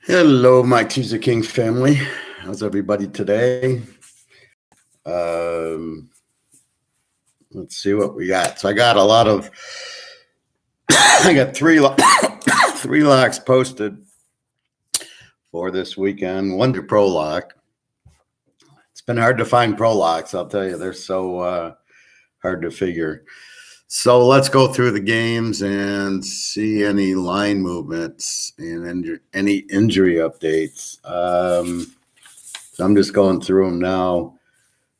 Hello, my Teaserking family. How's everybody today? Um, let's see what we got. So I got a lot of, I got three locks posted for this weekend. One to pro lock. It's been hard to find pro locks. I'll tell you, they're so hard to figure. So let's go through the games and see any line movements and any injury updates. So I'm just going through them now.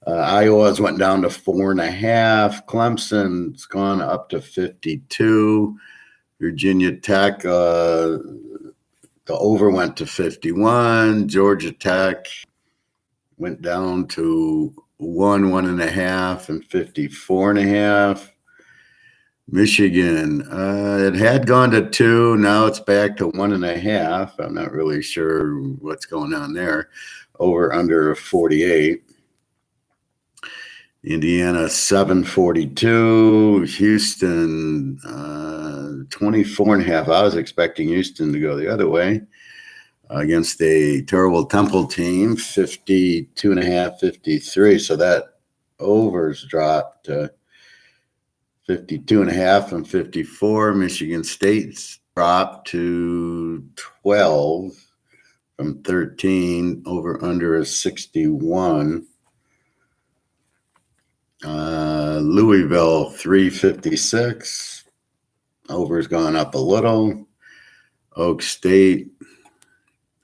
Iowa's went down to 4.5. Clemson's gone up to 52. Virginia Tech, the over went to 51. Georgia Tech went down to 1.5, and 54.5. Michigan, it had gone to 2. Now it's back to 1.5. I'm not really sure what's going on there. Over under 48. Indiana 742. Houston 24.5. I was expecting Houston to go the other way against a terrible Temple team. 52.5, 53. So that overs dropped to 52.5 and 54. Michigan State's dropped to 12 from 13. Over under is 61. Louisville 356. Over's gone up a little. Oak State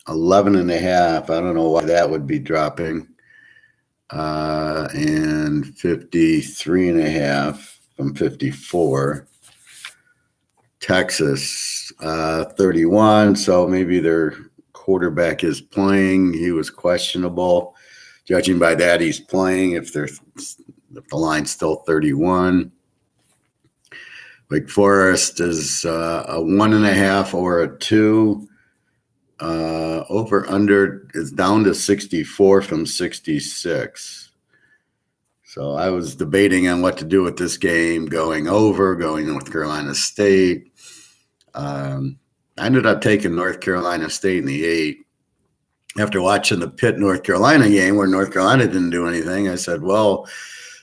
11.5. I don't know why that would be dropping. And 53.5 from 54. Texas 31. So maybe their quarterback is playing. He was questionable. Judging by that, he's playing. If the line's still 31. Wake Forest is a 1.5 or a 2. Over under is down to 64 from 66. So I was debating on what to do with this game, going over, going North Carolina State. I ended up taking North Carolina State in the 8. After watching the Pitt North Carolina game where North Carolina didn't do anything, I said, well,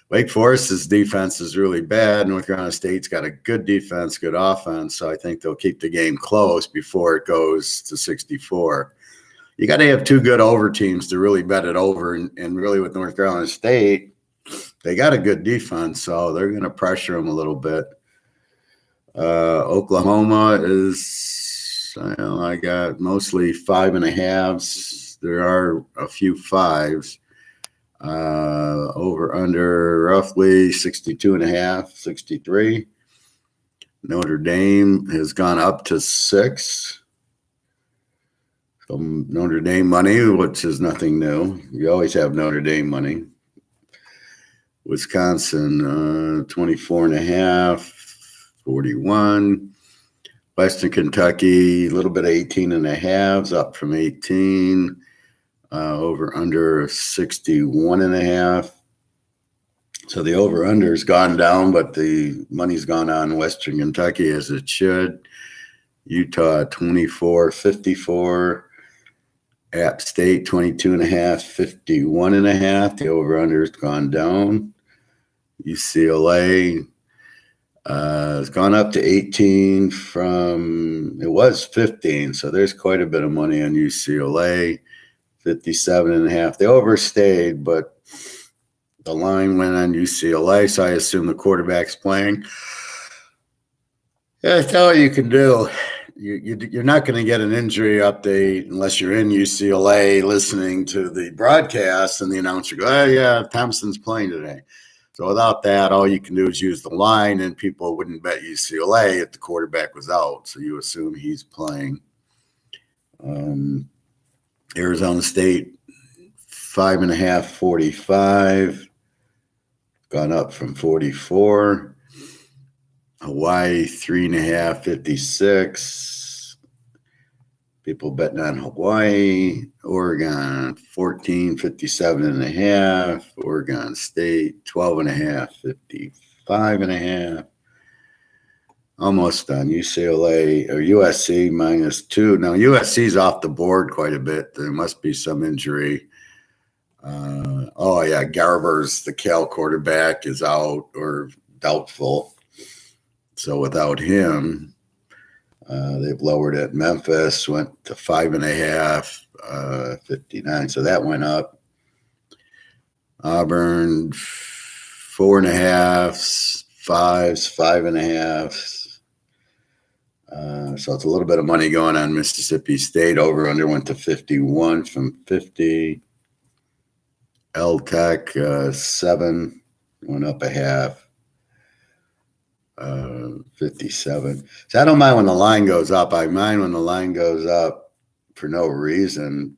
Wake Forest's defense is really bad. North Carolina State's got a good defense, good offense, so I think they'll keep the game close before it goes to 64. You got to have two good over teams to really bet it over, and really with North Carolina State, they got a good defense, so they're going to pressure them a little bit. Oklahoma is, I got mostly 5.5s. There are a few 5s. Over under roughly 62.5, 63. Notre Dame has gone up to 6. Some Notre Dame money, which is nothing new. You always have Notre Dame money. Wisconsin 24.5, 41. Western Kentucky, a little bit of 18.5s, up from 18. Over under 61.5. So the over under has gone down, but the money's gone on Western Kentucky as it should. Utah 24.54. App State 22.5, 51.5. The over under has gone down. UCLA has gone up to 18 from, it was 15. So there's quite a bit of money on UCLA. 57.5. They overstayed, but the line went on UCLA, so I assume the quarterback's playing. Yeah, that's all you can do. You're not going to get an injury update unless you're in UCLA listening to the broadcast and the announcer go, oh, yeah, Thompson's playing today. So without that, all you can do is use the line, and people wouldn't bet UCLA if the quarterback was out, so you assume he's playing. Arizona State 5.5, 45, gone up from 44. Hawaii 3.5, 56. People betting on Hawaii. Oregon 14, 57.5. Oregon State 12.5, 55.5. Almost done. UCLA or USC -2. Now USC's off the board quite a bit. There must be some injury. Oh yeah, Garber's the Cal quarterback is out or doubtful. So without him, they've lowered it. Memphis went to 5.5, 59. So that went up. Auburn 4.5, 5s, 5.5. So it's a little bit of money going on Mississippi State. Over under went to 51 from 50. L Tech 7 went up a half. 57. So I don't mind when the line goes up. I mind when the line goes up for no reason.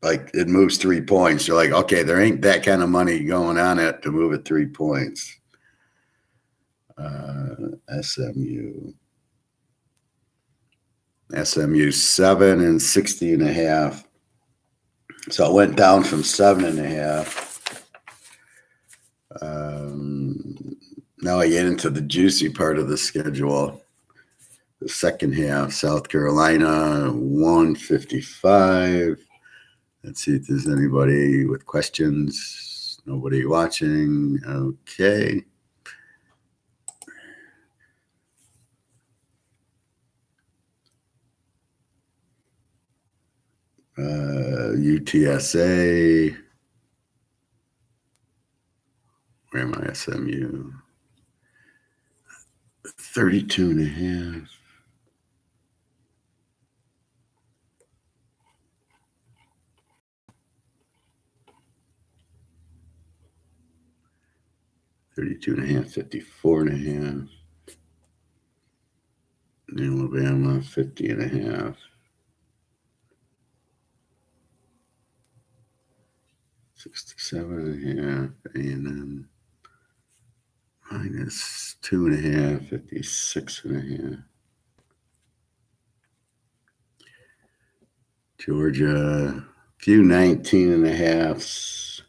Like it moves 3 points. You're like, okay, there ain't that kind of money going on it to move it 3 points. SMU 7 and 60.5. So it went down from 7.5. Now I get into the juicy part of the schedule. The second half, South Carolina 155. Let's see if there's anybody with questions. Nobody watching. Okay. UTSA. Where am I? SMU. 32.5. $32.5, 54.5. Alabama 50.5. 67.5. A&M -2.5, 56.5. Georgia, few 19.5s.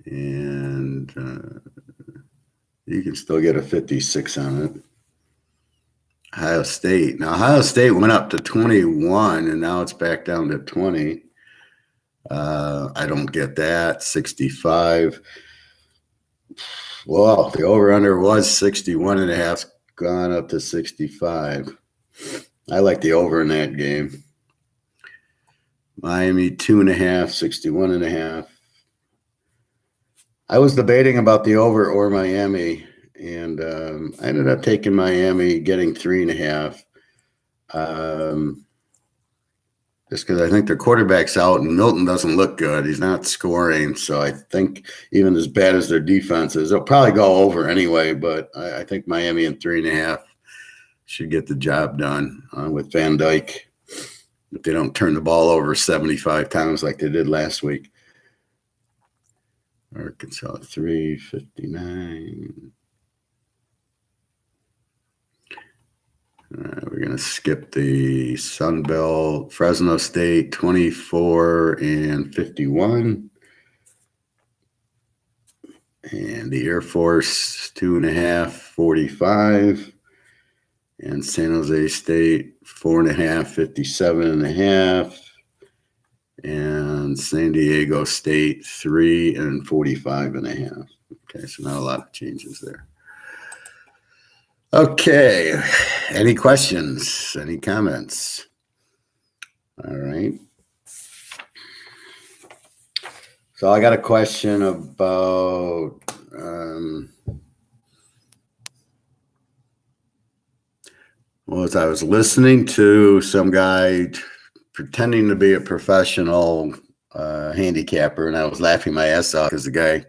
And you can still get a 56 on it. Ohio State. Now, Ohio State went up to 21, and now it's back down to 20. I don't get that. 65. Well, the over-under was 61.5, gone up to 65. I like the over in that game. Miami 2.5, 61.5. I was debating about the over or Miami, and I ended up taking Miami, getting 3.5. Just because I think their quarterback's out and Milton doesn't look good. He's not scoring. So I think even as bad as their defense is, they'll probably go over anyway. But I think Miami in 3.5 should get the job done with Van Dyke if they don't turn the ball over 75 times like they did last week. Arkansas 359. We're going to skip the Sun Belt. Fresno State 24 and 51. And the Air Force 2.5, 45. And San Jose State 4.5, 57.5. And San Diego State 3 and 45.5. Okay, so not a lot of changes there. Okay, any questions? Any comments? All right. So I got a question about as I was listening to some guy pretending to be a professional handicapper, and I was laughing my ass off because the guy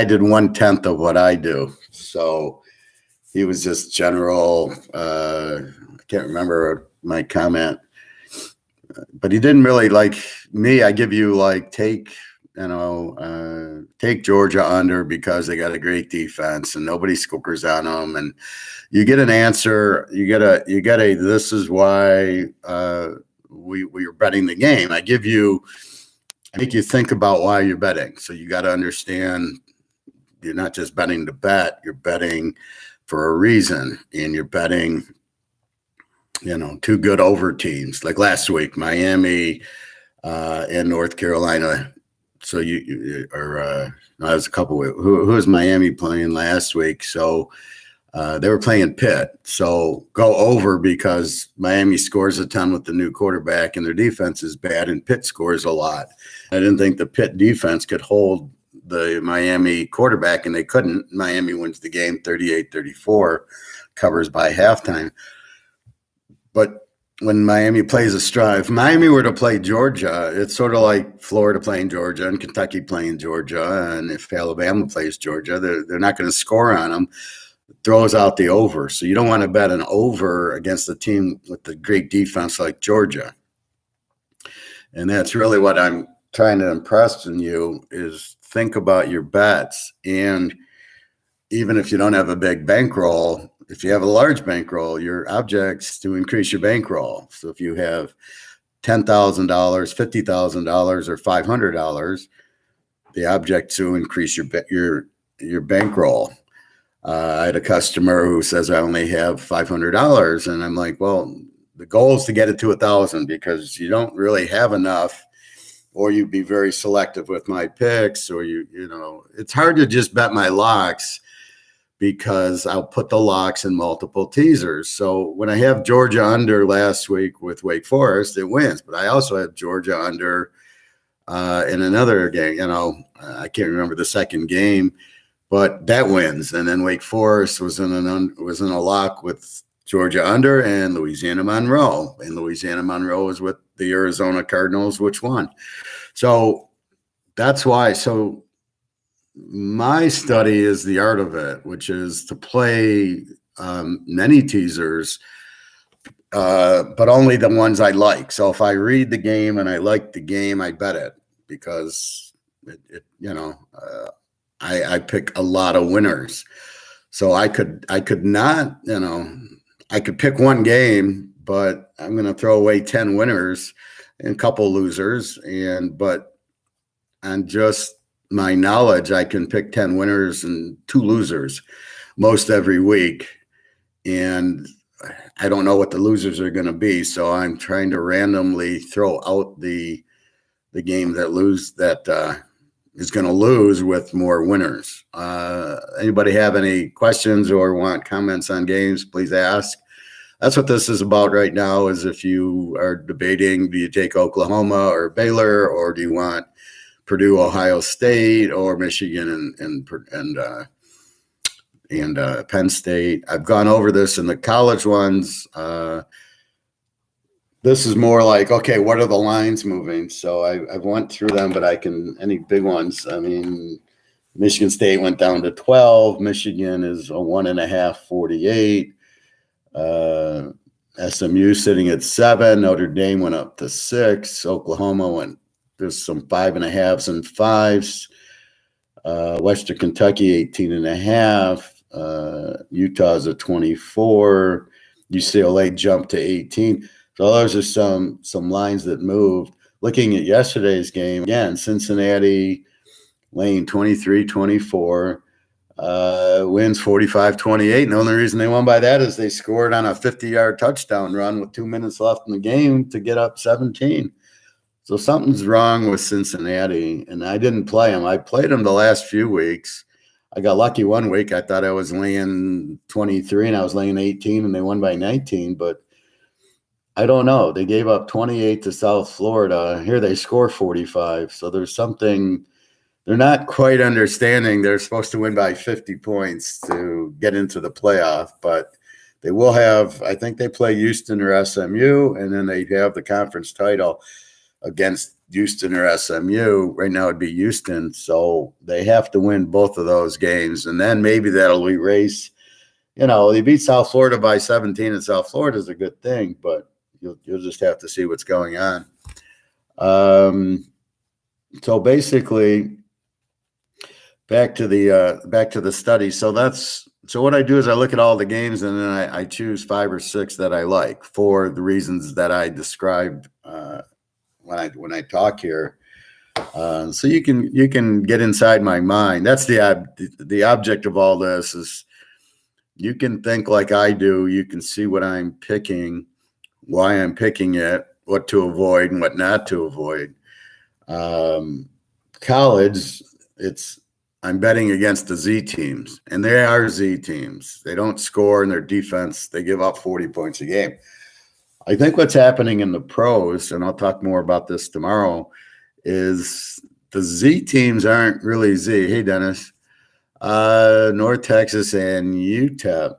did 1/10 of what I do. So he was just general. I can't remember my comment, but he didn't really like me. I give you like take Georgia under because they got a great defense and nobody scores on them, and you get an answer. You get a. This is why we are betting the game. I make you think about why you're betting. So you got to understand you're not just betting to bet, you're betting for a reason, and you're betting, two good over teams. Like last week, Miami and North Carolina. So that was a couple of, who was Miami playing last week? So they were playing Pitt. So go over because Miami scores a ton with the new quarterback and their defense is bad, and Pitt scores a lot. I didn't think the Pitt defense could hold the Miami quarterback, and they couldn't. Miami wins the game 38-34, covers by halftime. But when Miami plays a strong, if Miami were to play Georgia, it's sort of like Florida playing Georgia and Kentucky playing Georgia. And if Alabama plays Georgia, they're not going to score on them. It throws out the over. So you don't want to bet an over against a team with the great defense like Georgia. And that's really what I'm trying to impress in you is think about your bets. And even if you don't have a big bankroll, if you have a large bankroll, your object's to increase your bankroll. So if you have $10,000, $50,000, or $500, the object to increase your bankroll. I had a customer who says I only have $500, and I'm like, well, the goal is to get it to 1,000 because you don't really have enough, or you'd be very selective with my picks, or it's hard to just bet my locks, because I'll put the locks in multiple teasers. So when I have Georgia under last week with Wake Forest, it wins. But I also have Georgia under in another game. I can't remember the second game, but that wins. And then Wake Forest was in a lock with Georgia under and Louisiana Monroe. And Louisiana Monroe was with the Arizona Cardinals, which won. So that's why. So my study is the art of it, which is to play many teasers, but only the ones I like. So if I read the game and I like the game, I bet it because I pick a lot of winners. So I could not, I could pick one game, but I'm going to throw away 10 winners and a couple losers. But on just my knowledge, I can pick 10 winners and 2 losers most every week. And I don't know what the losers are going to be. So I'm trying to randomly throw out the game that is going to lose with more winners. Anybody have any questions or want comments on games, please ask. That's what this is about right now, is if you are debating, do you take Oklahoma or Baylor, or do you want Purdue, Ohio State, or Michigan and Penn State. I've gone over this in the college ones. This is more like, okay, what are the lines moving? So I've went through them, but any big ones. I mean, Michigan State went down to 12. Michigan is a 1.5, 48. SMU sitting at 7. Notre Dame went up to 6. Oklahoma went. There's some 5.5s and 5s. Western Kentucky, 18.5. Utah's a 24. UCLA jumped to 18. So those are some lines that moved. Looking at yesterday's game, again, Cincinnati laying 23-24. Wins 45-28. And the only reason they won by that is they scored on a 50-yard touchdown run with 2 minutes left in the game to get up 17. So something's wrong with Cincinnati, and I didn't play them. I played them the last few weeks. I got lucky one week. I thought I was laying 23, and I was laying 18, and they won by 19. But I don't know. They gave up 28 to South Florida. Here they score 45. So there's something they're not quite understanding. They're supposed to win by 50 points to get into the playoff, but they will have – I think they play Houston or SMU, and then they have the conference title against Houston or SMU. Right now it'd be Houston. So they have to win both of those games. And then maybe that'll erase, they beat South Florida by 17, and South Florida is a good thing, but you'll just have to see what's going on. So basically back to the study. So what I do is I look at all the games, and then I choose 5 or 6 that I like for the reasons that I described when I talk here. So you can get inside my mind. That's the object of all this is you can think like I do. You can see what I'm picking, why I'm picking it, what to avoid and what not to avoid. College, I'm betting against the Z teams, and they are Z teams. They don't score in their defense. They give up 40 points a game. I think what's happening in the pros, and I'll talk more about this tomorrow, is the Z teams aren't really Z. Hey, Dennis. North Texas and UTEP.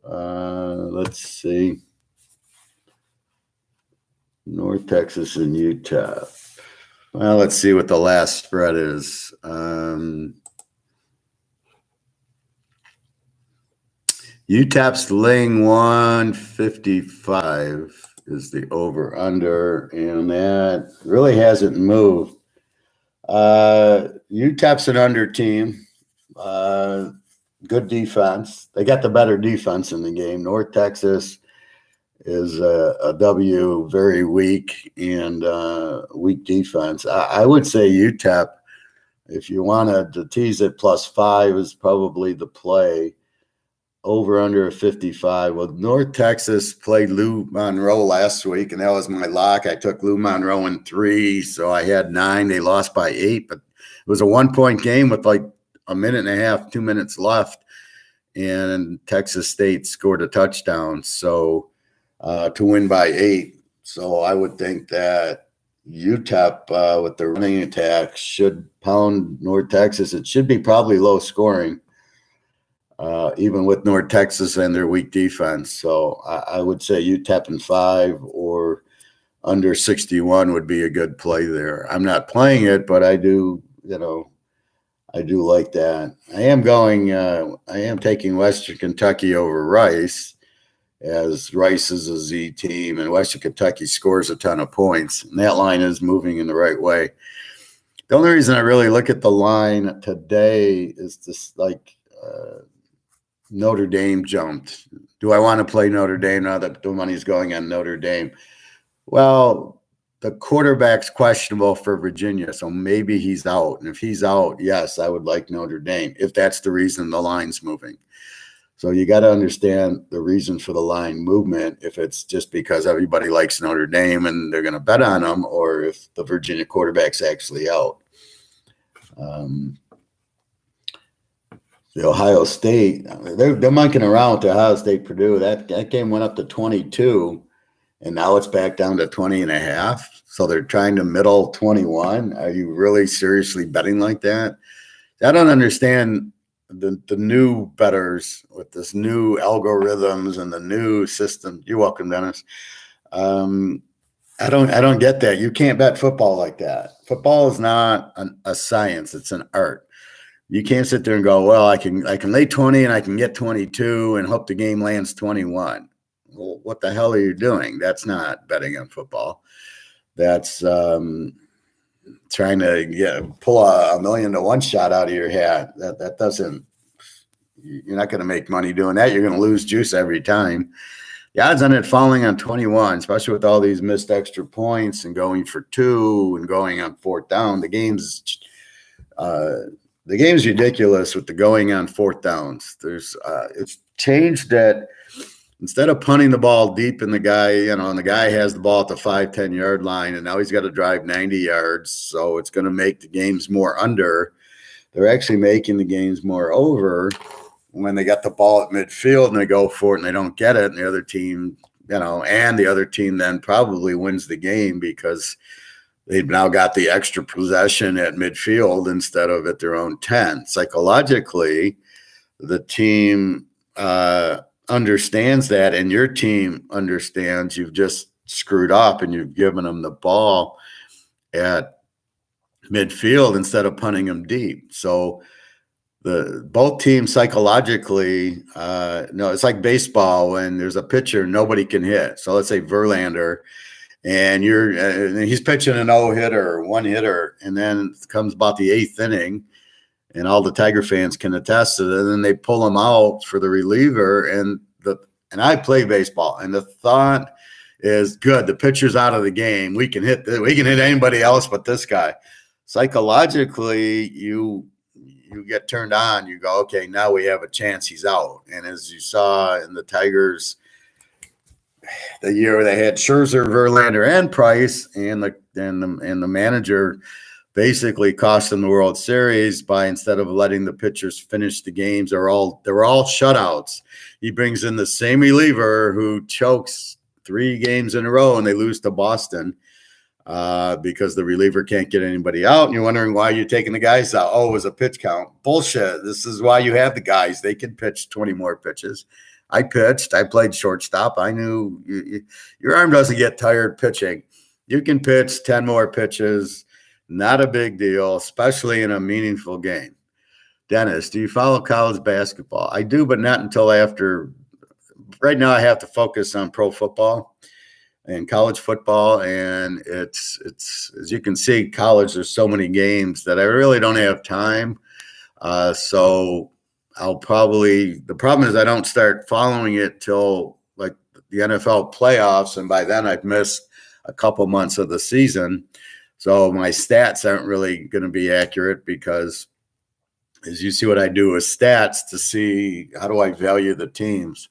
Let's see. North Texas and UTEP. Well, let's see what the last spread is. UTEP's laying 155 is the over-under, and that really hasn't moved. UTEP's an under team. Good defense. They got the better defense in the game. North Texas is a W, very weak and weak defense. I would say UTEP, if you wanted to tease it, +5 is probably the play. Over under a 55. Well, North Texas played Lou Monroe last week, and that was my lock. I took Lou Monroe in 3, so I had 9. They lost by 8, but it was a 1-point game with like a minute and a half, 2 minutes left, and Texas State scored a touchdown. So to win by 8. So I would think that UTEP with the running attack should pound North Texas. It should be probably low scoring. Even with North Texas and their weak defense. So I would say UTEP in 5 or under 61 would be a good play there. I'm not playing it, but I do like that. I am taking Western Kentucky over Rice, as Rice is a Z team and Western Kentucky scores a ton of points. And that line is moving in the right way. The only reason I really look at the line today is this, Notre Dame jumped. Do I want to play Notre Dame now that the money's going on Notre Dame? Well, the quarterback's questionable for Virginia, so maybe he's out. And if he's out, yes, I would like Notre Dame, if that's the reason the line's moving. So you got to understand the reason for the line movement, if it's just because everybody likes Notre Dame and they're going to bet on them, or if the Virginia quarterback's actually out. The Ohio State, they're monkeying around with the Ohio State Purdue. That game went up to 22, and now it's back down to 20.5. So they're trying to middle 21. Are you really seriously betting like that? I don't understand the new bettors with this new algorithms and the new system. You're welcome, Dennis. I don't get that. You can't bet football like that. Football is not a science; it's an art. You can't sit there and go, well, I can lay 20 and I can get 22 and hope the game lands 21. Well, what the hell are you doing? That's not betting on football. That's trying to pull a 1,000,000-to-1 shot out of your hat. That doesn't. You're not going to make money doing that. You're going to lose juice every time. The odds on it falling on 21, especially with all these missed extra points and going for 2 and going on 4th down, the game's ridiculous with the going on 4th downs. It's changed that instead of punting the ball deep in the guy, and the guy has the ball at the 5-10 yard line, and now he's got to drive 90 yards. So it's going to make the games more under. They're actually making the games more over when they got the ball at midfield and they go for it and they don't get it. And the other team, and the other team then probably wins the game because they've now got the extra possession at midfield instead of at their own 10. Psychologically, the team understands that, and your team understands you've just screwed up and you've given them the ball at midfield instead of punting them deep. So both teams psychologically, it's like baseball when there's a pitcher nobody can hit. So let's say Verlander, and he's pitching a no-hitter, 1-hitter, and then it comes about the 8th inning, and all the Tiger fans can attest to it, and then they pull him out for the reliever, and I play baseball, and the thought is, good, the pitcher's out of the game. We can hit anybody else but this guy. psychologically you get turned on. You go, okay, now we have a chance. He's out. And as you saw in the Tigers, the year they had Scherzer, Verlander, and Price, and the manager basically cost them the World Series by, instead of letting the pitchers finish the games, they were all shutouts. He brings in the same reliever who chokes 3 games in a row, and they lose to Boston because the reliever can't get anybody out. And you're wondering why you're taking the guys out. Oh, it was a pitch count. Bullshit. This is why you have the guys. They can pitch 20 more pitches. I pitched. I played shortstop. I knew your arm doesn't get tired pitching. You can pitch 10 more pitches. Not a big deal, especially in a meaningful game. Dennis, do you follow college basketball? I do, but not until after. Right now, I have to focus on pro football and college football. And it's as you can see, college, there's so many games that I really don't have time. So I'll probably, the problem is I don't start following it till like the NFL playoffs. And by then I've missed a couple months of the season. So my stats aren't really going to be accurate because as you see what I do with stats to see how do I value the teams.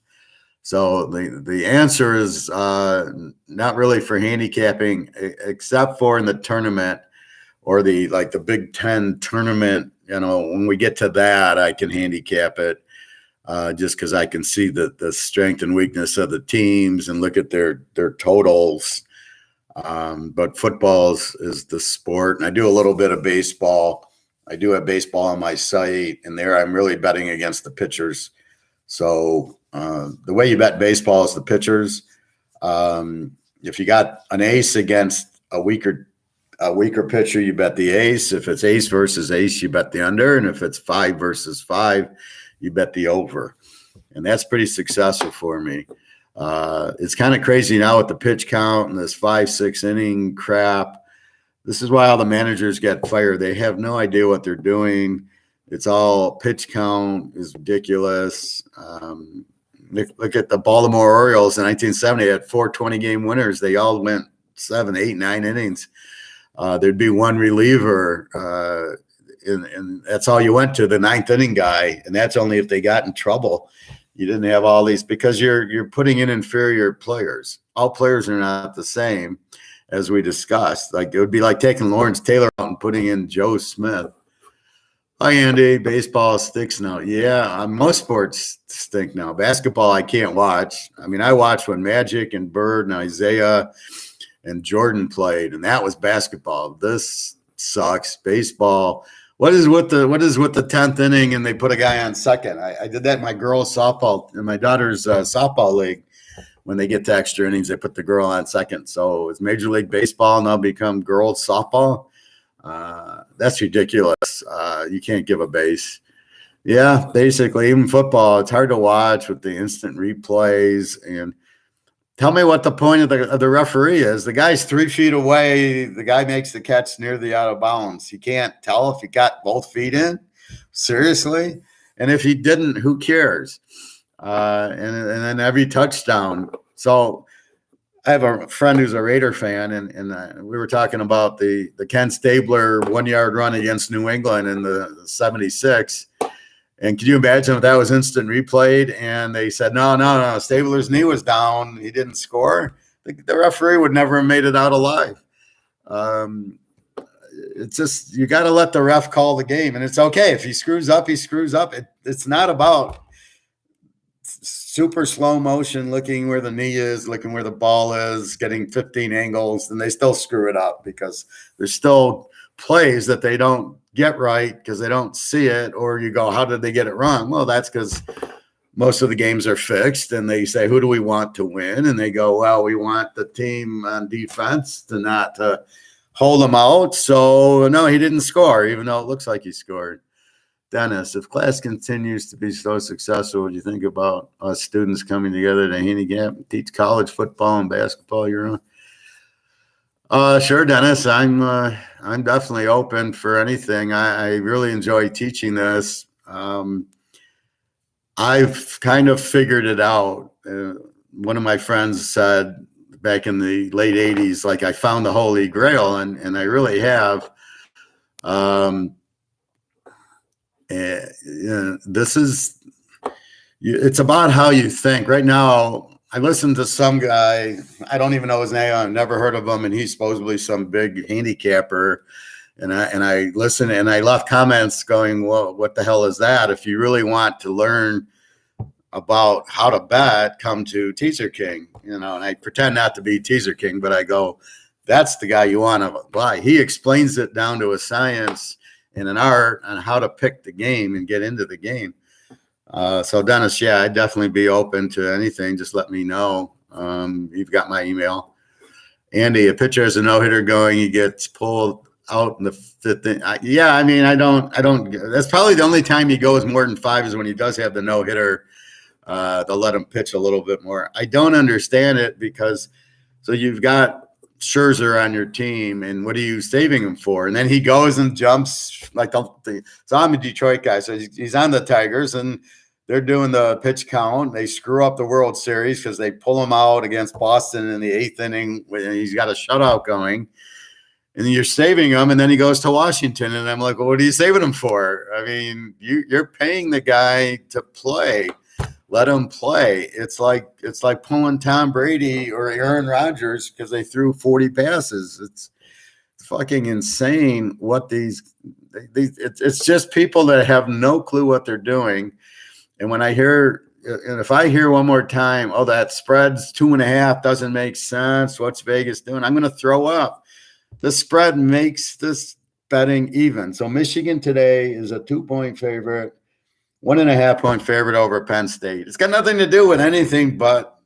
So the answer is not really for handicapping, except for in the tournament or the Big Ten tournament. When we get to that, I can handicap it just because I can see the strength and weakness of the teams and look at their totals. But football is the sport. And I do a little bit of baseball. I do have baseball on my site, and there I'm really betting against the pitchers. So the way you bet baseball is the pitchers. If you got an ace against a weaker pitcher, you bet the ace. If it's ace versus ace, you bet the under. And if it's 5 versus 5, you bet the over. And that's pretty successful for me. It's kind of crazy now with the pitch count and this 5-6 inning crap. This is why all the managers get fired. They have no idea what they're doing. It's all pitch count is ridiculous. Look at the Baltimore Orioles in 1970. They had 4 20-game winners. They all went 7, 8, 9 innings. There'd be one reliever, and that's all you went to, the 9th inning guy, and that's only if they got in trouble. You didn't have all these because you're putting in inferior players. All players are not the same, as we discussed. Like it would be like taking Lawrence Taylor out and putting in Joe Smith. Hi, Andy. Baseball stinks now. Yeah, most sports stink now. Basketball, I can't watch. I mean, I watched when Magic and Bird and Isaiah and Jordan played, and that was basketball. This sucks. Baseball. What is with the 10th inning and they put a guy on second? I did that in my girls' softball, in my daughter's softball league. When they get to extra innings, they put the girl on second. So it's Major League Baseball now become girls' softball. That's ridiculous. You can't give a base. Yeah, basically, even football, it's hard to watch with the instant replays. And tell me what the point of the referee is. The guy's 3 feet away. The guy makes the catch near the out of bounds. You can't tell if he got both feet in. Seriously? And if he didn't, who cares? And then every touchdown. So I have a friend who's a Raider fan, and we were talking about the Ken Stabler 1-yard run against New England in the 76. And could you imagine if that was instant replayed and they said, no, Stabler's knee was down, he didn't score? The referee would never have made it out alive. It's just, you got to let the ref call the game. And it's okay. If he screws up, he screws up. It's not about super slow motion, looking where the knee is, looking where the ball is, getting 15 angles, and they still screw it up because there's still plays that they don't get right because they don't see it. Or you go, how did they get it wrong? Well, that's because most of the games are fixed, and they say, who do we want to win? And they go, well, we want the team on defense to not hold them out. So no, he didn't score, even though it looks like he scored. Dennis, if class continues to be so successful, what do you think about us students coming together to handicap and teach college football and basketball year round? Sure, Dennis. I'm definitely open for anything. I really enjoy teaching this. I've kind of figured it out. One of my friends said back in the late 80s, like I found the Holy Grail, and I really have. This is, it's about how you think. Right now, I listened to some guy, I don't even know his name, I've never heard of him, and he's supposedly some big handicapper. And I listened and I left comments going, well, what the hell is that? If you really want to learn about how to bet, come to Teaserking, and I pretend not to be Teaserking, but I go, that's the guy you want to buy. He explains it down to a science and an art on how to pick the game and get into the game. So Dennis, yeah, I'd definitely be open to anything. Just let me know. You've got my email. Andy, a pitcher has a no-hitter going, he gets pulled out in the fifth inning. I don't, that's probably the only time he goes more than 5 is when he does have the no-hitter. They'll let him pitch a little bit more. I don't understand it because, so you've got Scherzer on your team, and what are you saving him for? And then he goes and jumps like so I'm a Detroit guy, so he's on the Tigers, and they're doing the pitch count. They screw up the World Series because they pull him out against Boston in the 8th inning when he's got a shutout going. And you're saving him, and then he goes to Washington, and I'm like, well, what are you saving him for? I mean, you're paying the guy to play. Let him play. It's like pulling Tom Brady or Aaron Rodgers because they threw 40 passes. It's fucking insane what it's just people that have no clue what they're doing. And when I hear, and if I hear one more time, oh, that spread's 2.5 doesn't make sense. What's Vegas doing? I'm going to throw up. The spread makes this betting even. So Michigan today is a 2-point favorite, 1.5-point favorite over Penn State. It's got nothing to do with anything but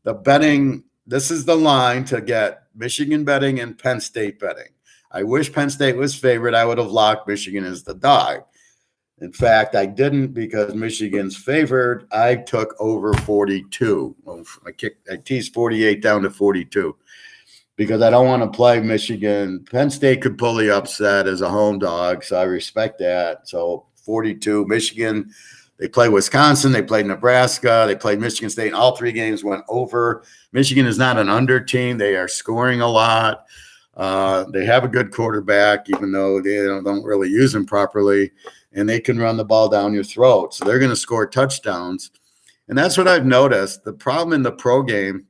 the betting. This is the line to get Michigan betting and Penn State betting. I wish Penn State was favored. I would have locked Michigan as the dog. In fact, I didn't because Michigan's favored. I took over 42. I teased 48 down to 42. Because I don't want to play Michigan. Penn State could pull the upset as a home dog, so I respect that. So 42, Michigan, they play Wisconsin, they played Nebraska, they played Michigan State, and all 3 games went over. Michigan is not an under team. They are scoring a lot. They have a good quarterback, even though they don't really use him properly, and they can run the ball down your throat. So they're going to score touchdowns. And that's what I've noticed. The problem in the pro game,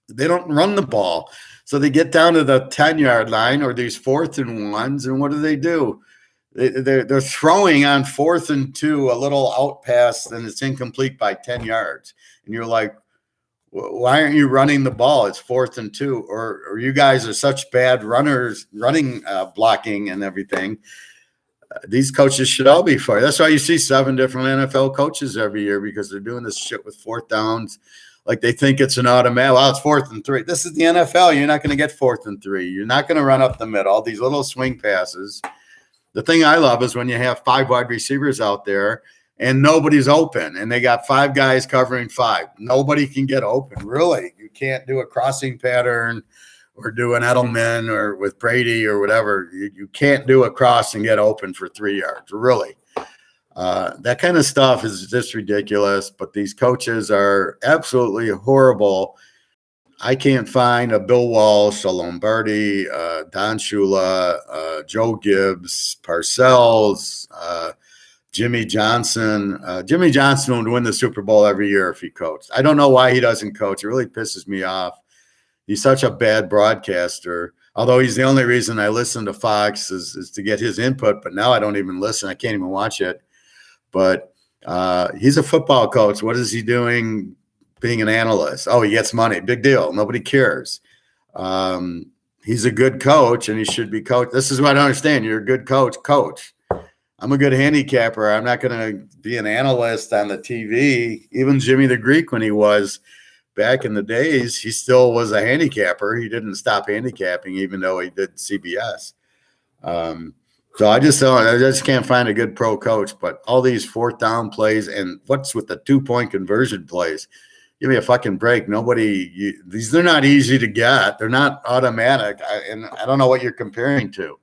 they don't run the ball. So they get down to the 10-yard line or these 4th and 1s, and what do? They're throwing on 4th and 2, a little out pass, and it's incomplete by 10 yards. And you're like, why aren't you running the ball? It's 4th and 2, or you guys are such bad runners, running blocking and everything. These coaches should all be fired. That's why you see 7 different NFL coaches every year, because they're doing this shit with 4th downs. Like they think it's an automatic. Well, it's 4th and 3. This is the NFL. You're not going to get 4th and 3. You're not going to run up the middle. All these little swing passes. The thing I love is when you have 5 wide receivers out there and nobody's open, and they got 5 guys covering 5. Nobody can get open. Really, you can't do a crossing pattern or do an Edelman or with Brady or whatever. You can't do a cross and get open for 3 yards. Really. That kind of stuff is just ridiculous, but these coaches are absolutely horrible. I can't find a Bill Walsh, a Lombardi, Don Shula, Joe Gibbs, Parcells, Jimmy Johnson. Jimmy Johnson would win the Super Bowl every year if he coached. I don't know why he doesn't coach. It really pisses me off. He's such a bad broadcaster. Although he's the only reason I listen to Fox is to get his input, but now I don't even listen. I can't even watch it. But he's a football coach. What is he doing being an analyst? Oh, he gets money. Big deal. Nobody cares. He's a good coach, and he should be coached. This is what I don't understand. You're a good coach. I'm a good handicapper. I'm not going to be an analyst on the TV. Even Jimmy the Greek, when he was back in the days, he still was a handicapper. He didn't stop handicapping, even though he did CBS. So I just can't find a good pro coach. But all these 4th down plays, and what's with the 2-point conversion plays? Give me a fucking break. They're not easy to get. They're not automatic. And I don't know what you're comparing to.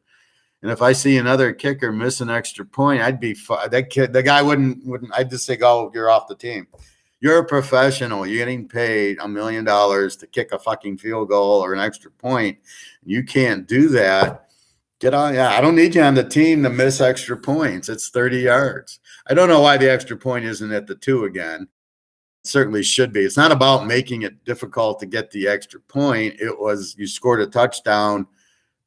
And if I see another kicker miss an extra point, I'd be the guy wouldn't. I'd just say, "Go, you're off the team." You're a professional. You're getting paid $1 million to kick a fucking field goal or an extra point. You can't do that Get on. Yeah, I don't need you on the team to miss extra points. It's 30 yards. I don't know why the extra point isn't at the 2 again. It certainly should be. It's not about making it difficult to get the extra point. It was you scored a touchdown,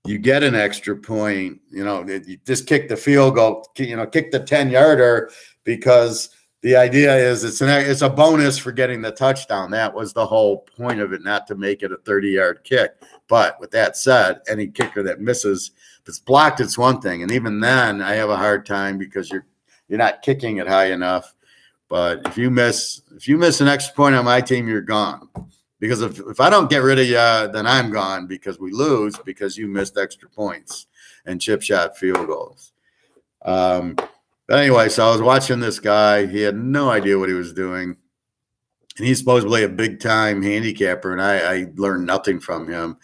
you get an extra point. You just kick the field goal. Kick the 10-yarder because the idea is it's a bonus for getting the touchdown. That was the whole point of it, not to make it a 30-yard kick. But with that said, any kicker that misses, if it's blocked, it's one thing. And even then, I have a hard time because you're not kicking it high enough. But if you miss an extra point on my team, you're gone. Because if I don't get rid of you, then I'm gone because we lose because you missed extra points and chip shot field goals. But anyway, so I was watching this guy. He had no idea what he was doing. And he's supposedly a big-time handicapper, and I learned nothing from him.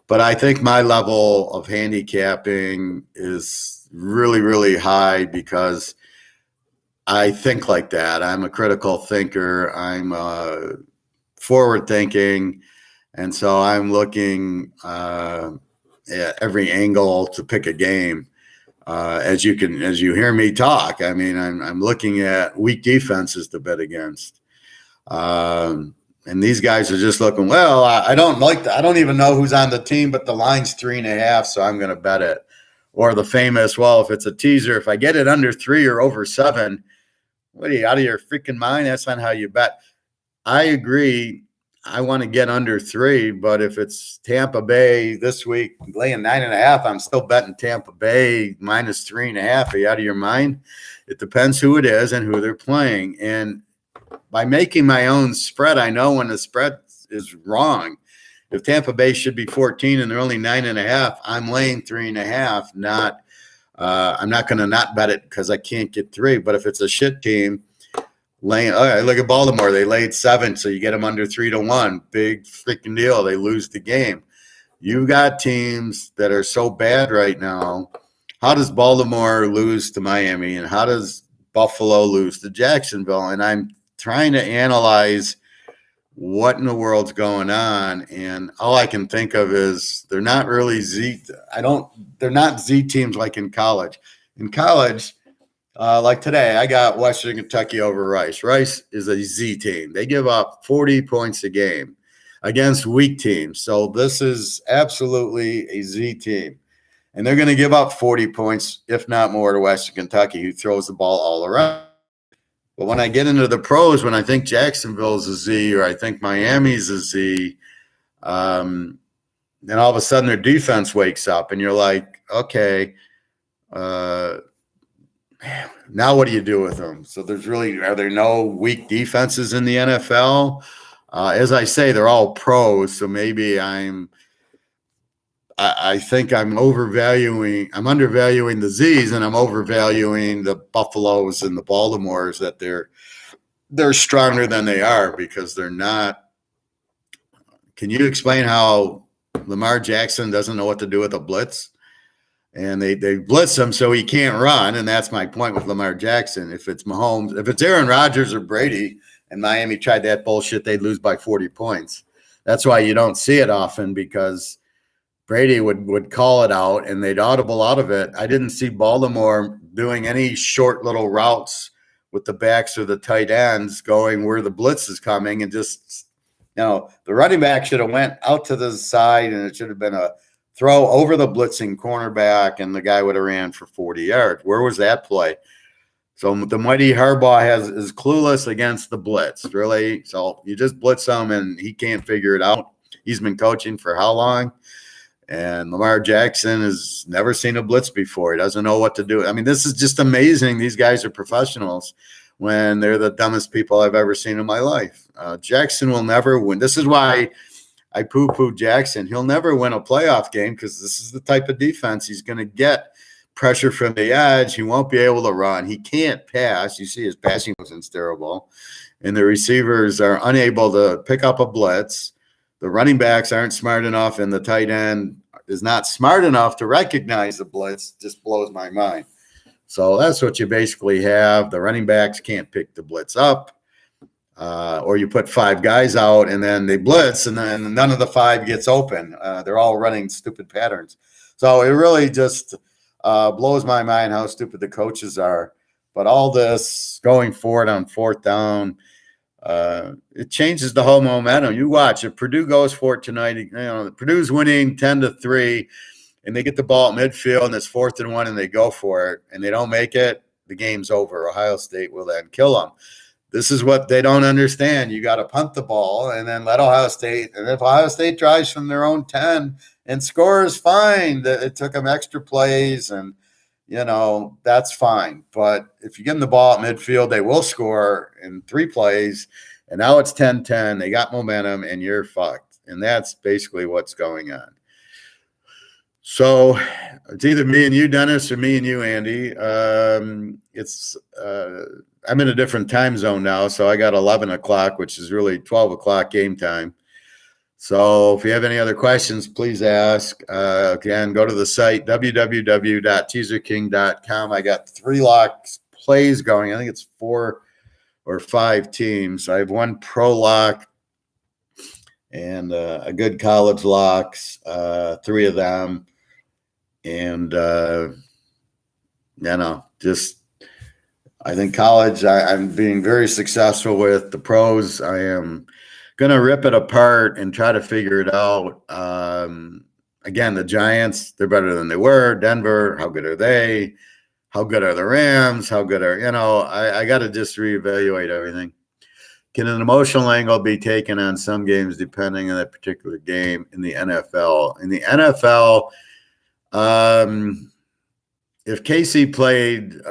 But I think my level of handicapping is really, really high because I think like that. I'm a critical thinker. I'm forward-thinking, and so I'm looking at every angle to pick a game. As you hear me talk, I mean, I'm looking at weak defenses to bet against. And these guys are just looking, well, I don't even know who's on the team, but the line's 3.5, so I'm going to bet it. Or the famous, well, if it's a teaser, if I get it under 3 or over 7, what are you, out of your freaking mind? That's not how you bet. I agree. I want to get under 3, but if it's Tampa Bay this week laying 9.5, I'm still betting Tampa Bay minus 3.5. Are you out of your mind? It depends who it is and who they're playing. And by making my own spread, I know when the spread is wrong. If Tampa Bay should be 14 and they're only 9.5, I'm laying 3.5. I'm not going to not bet it because I can't get 3. But if it's a shit team, look at Baltimore. They laid 7, so you get them under 3-1. Big freaking deal. They lose the game. You got teams that are so bad right now. How does Baltimore lose to Miami, and how does Buffalo lose to Jacksonville? And I'm trying to analyze what in the world's going on, and all I can think of is they're not really they're not Z teams like in college. In college, like today, I got Western Kentucky over Rice. Rice is a Z team. They give up 40 points a game against weak teams. So this is absolutely a Z team. And they're going to give up 40 points, if not more, to Western Kentucky, who throws the ball all around. But when I get into the pros, when I think Jacksonville's a Z or I think Miami's a Z, then all of a sudden their defense wakes up and you're like, okay, now what do you do with them? So are there no weak defenses in the NFL? As I say, they're all pros. So maybe I think I'm undervaluing the Z's, and I'm overvaluing the Buffaloes and the Baltimores, that they're stronger than they are because they're not. Can you explain how Lamar Jackson doesn't know what to do with a blitz? And they blitz him so he can't run, and that's my point with Lamar Jackson. If it's Mahomes, if it's Aaron Rodgers or Brady, and Miami tried that bullshit, they'd lose by 40 points. That's why you don't see it often, because Brady would call it out and they'd audible out of it. I didn't see Baltimore doing any short little routes with the backs or the tight ends going where the blitz is coming, and just, the running back should have went out to the side and it should have been a throw over the blitzing cornerback and the guy would have ran for 40 yards. Where was that play? So the mighty Harbaugh is clueless against the blitz, really. So you just blitz him and he can't figure it out. He's been coaching for how long? And Lamar Jackson has never seen a blitz before. He doesn't know what to do. I mean, this is just amazing. These guys are professionals when they're the dumbest people I've ever seen in my life. Jackson will never win. This is why I poo-poo Jackson. He'll never win a playoff game because this is the type of defense he's going to get. Pressure from the edge. He won't be able to run. He can't pass. You see his passing was terrible. And the receivers are unable to pick up a blitz. The running backs aren't smart enough, and the tight end is not smart enough to recognize the blitz. Just blows my mind. So that's what you basically have. The running backs can't pick the blitz up, or you put 5 guys out and then they blitz, and then none of the 5 gets open. They're all running stupid patterns. So it really just blows my mind how stupid the coaches are. But all this going forward on fourth down, it changes the whole momentum. You watch if Purdue goes for it tonight. Purdue's winning 10-3, and they get the ball at midfield, and it's 4th and 1, and they go for it, and they don't make it. The game's over. Ohio State will then kill them. This is what they don't understand. You got to punt the ball and then let Ohio State. And if Ohio State drives from their own 10 and scores, fine. It took them extra plays, and that's fine. But if you give them the ball at midfield, they will score in 3 plays. And now it's 10-10. They got momentum, and you're fucked. And that's basically what's going on. So it's either me and you, Dennis, or me and you, Andy. I'm in a different time zone now, so I got 11 o'clock, which is really 12 o'clock game time. So if you have any other questions, please ask. Again, go to the site, www.teaserking.com. I got 3 locks plays going. I think it's 4 or 5 teams. I have 1 pro lock and a good college locks, 3 of them. And, I think college I'm being very successful with. The pros, I am going to rip it apart and try to figure it out. Again, the Giants, they're better than they were. Denver, how good are they? How good are the Rams? How good are, I got to just reevaluate everything. Can an emotional angle be taken on some games depending on that particular game in the NFL? In the NFL, if KC played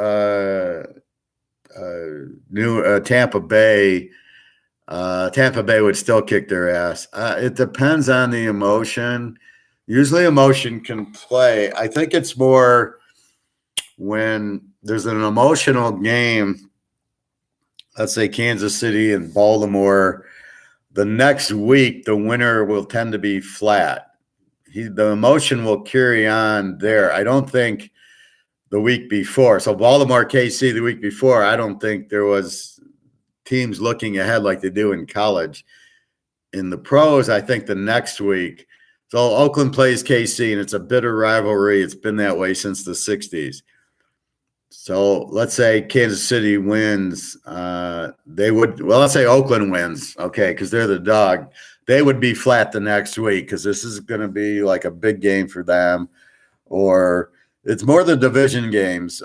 Tampa Bay, Tampa Bay would still kick their ass. It depends on the emotion. Usually emotion can play. I think it's more when there's an emotional game, let's say Kansas City and Baltimore, the next week the winner will tend to be flat. The emotion will carry on there. I don't think the week before. So Baltimore, KC the week before, I don't think there was teams looking ahead like they do in college. In the pros, I think the next week. So Oakland plays KC, and it's a bitter rivalry. It's been that way since the 60s. So let's say Kansas City wins. Let's say Oakland wins, okay, because they're the dog. They would be flat the next week because this is going to be like a big game for them. Or it's more the division games.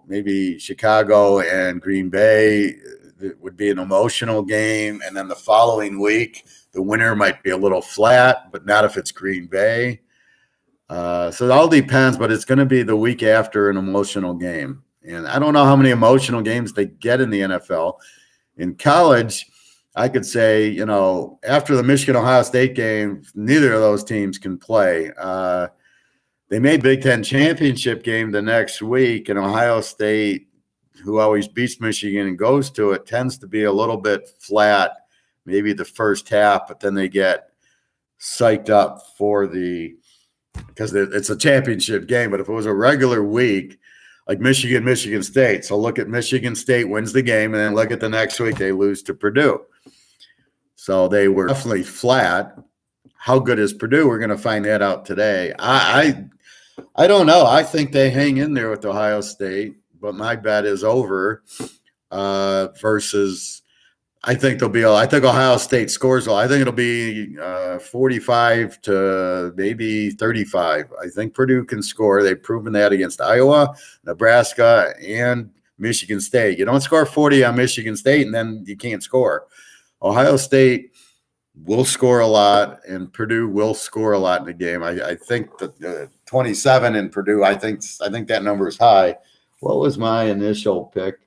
Maybe Chicago and Green Bay, it would be an emotional game. And then the following week, the winner might be a little flat, but not if it's Green Bay. So it all depends, but it's going to be the week after an emotional game. And I don't know how many emotional games they get in the NFL. In college, I could say, after the Michigan-Ohio State game, neither of those teams can play. They made Big Ten championship game the next week, and Ohio State, who always beats Michigan and goes to it, tends to be a little bit flat, maybe the first half, but then they get psyched up because it's a championship game. But if it was a regular week, like Michigan State, so look at Michigan State wins the game, and then look at the next week, they lose to Purdue. So they were definitely flat. How good is Purdue? We're going to find that out today. I don't know. I think they hang in there with Ohio State, but my bet is over versus I think Ohio State scores. I think it'll be 45 to maybe 35. I think Purdue can score. They've proven that against Iowa, Nebraska, and Michigan State. You don't score 40 on Michigan State, and then you can't score. Ohio State will score a lot, and Purdue will score a lot in the game. I think that 27 in Purdue, I think that number is high. What was my initial pick?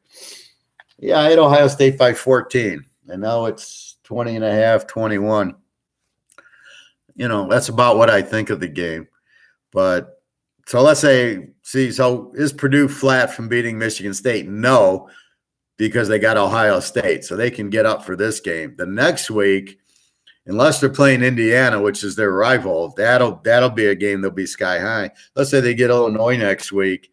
Yeah, I had Ohio State by 14, and now it's 20.5, 21. That's about what I think of the game. But so let's say, so is Purdue flat from beating Michigan State? No, because they got Ohio State, so they can get up for this game. The next week, unless they're playing Indiana, which is their rival, that'll be a game that'll be sky high. Let's say they get Illinois next week.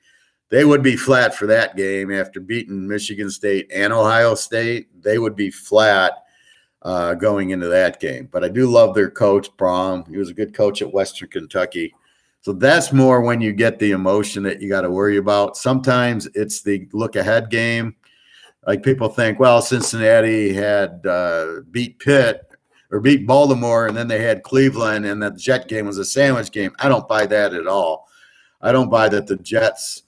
They would be flat for that game after beating Michigan State and Ohio State. They would be flat going into that game. But I do love their coach, Brom. He was a good coach at Western Kentucky. So that's more when you get the emotion that you got to worry about. Sometimes it's the look ahead game. Like people think, well, Cincinnati had beat Pitt or beat Baltimore, and then they had Cleveland, and that Jet game was a sandwich game. I don't buy that at all. I don't buy that the Jets.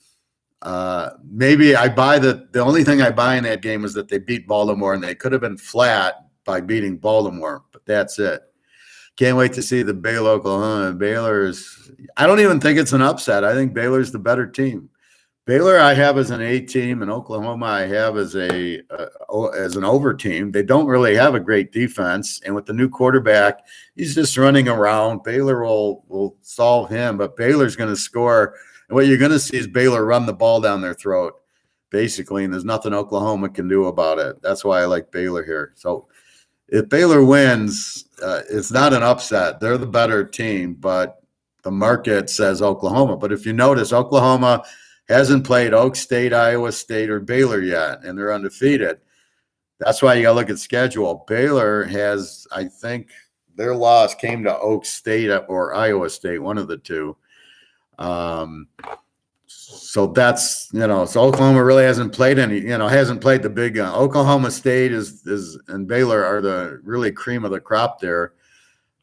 Maybe I buy that the only thing I buy in that game is that they beat Baltimore, and they could have been flat by beating Baltimore, but that's it. Can't wait to see the Baylor, Oklahoma. Baylor's, I don't even think it's an upset. I think Baylor's the better team. Baylor I have as an A team, and Oklahoma I have as an over team. They don't really have a great defense, and with the new quarterback, he's just running around. Baylor will solve him, but Baylor's going to score. And what you're going to see is Baylor run the ball down their throat, basically, and there's nothing Oklahoma can do about it. That's why I like Baylor here. So if Baylor wins, it's not an upset. They're the better team, but the market says Oklahoma. But if you notice, Oklahoma hasn't played Oak State, Iowa State, or Baylor yet, and they're undefeated. That's why you got to look at schedule. Baylor has, I think, their loss came to Oak State or Iowa State, one of the two. So that's, so Oklahoma really hasn't played hasn't played the big Oklahoma State is and Baylor are the really cream of the crop there.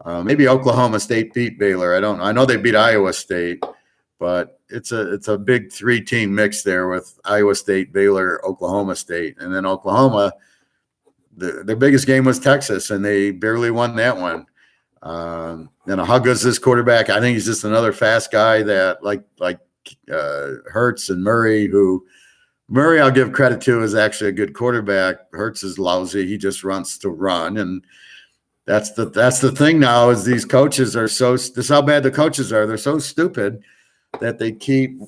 Maybe Oklahoma State beat Baylor. I don't know. I know they beat Iowa State, but it's a big 3-team mix there with Iowa State, Baylor, Oklahoma State. And then Oklahoma, their biggest game was Texas, and they barely won that one. How good is this quarterback? I think he's just another fast guy that like Hurts and Murray, who Murray I'll give credit to is actually a good quarterback. Hurts is lousy. He just runs to run. And that's the thing now is these coaches are this is how bad the coaches are. They're so stupid that they keep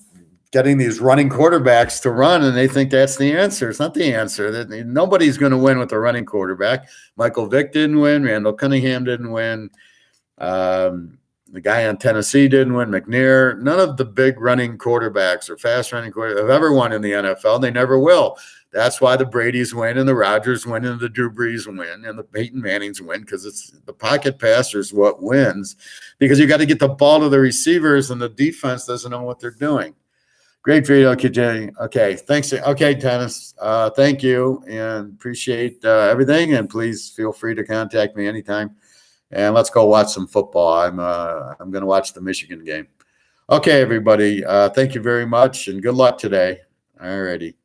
getting these running quarterbacks to run, and they think that's the answer. It's not the answer. Nobody's going to win with a running quarterback. Michael Vick didn't win. Randall Cunningham didn't win. The guy on Tennessee didn't win. McNair. None of the big running quarterbacks or fast running quarterbacks have ever won in the NFL. They never will. That's why the Bradys win and the Rodgers win and the Drew Brees win and the Peyton Mannings win, because it's the pocket passer is what wins, because you got to get the ball to the receivers and the defense doesn't know what they're doing. Great video, KJ. Okay, thanks. Okay, Dennis, thank you and appreciate everything. And please feel free to contact me anytime. And let's go watch some football. I'm going to watch the Michigan game. Okay, everybody. Thank you very much and good luck today. All righty.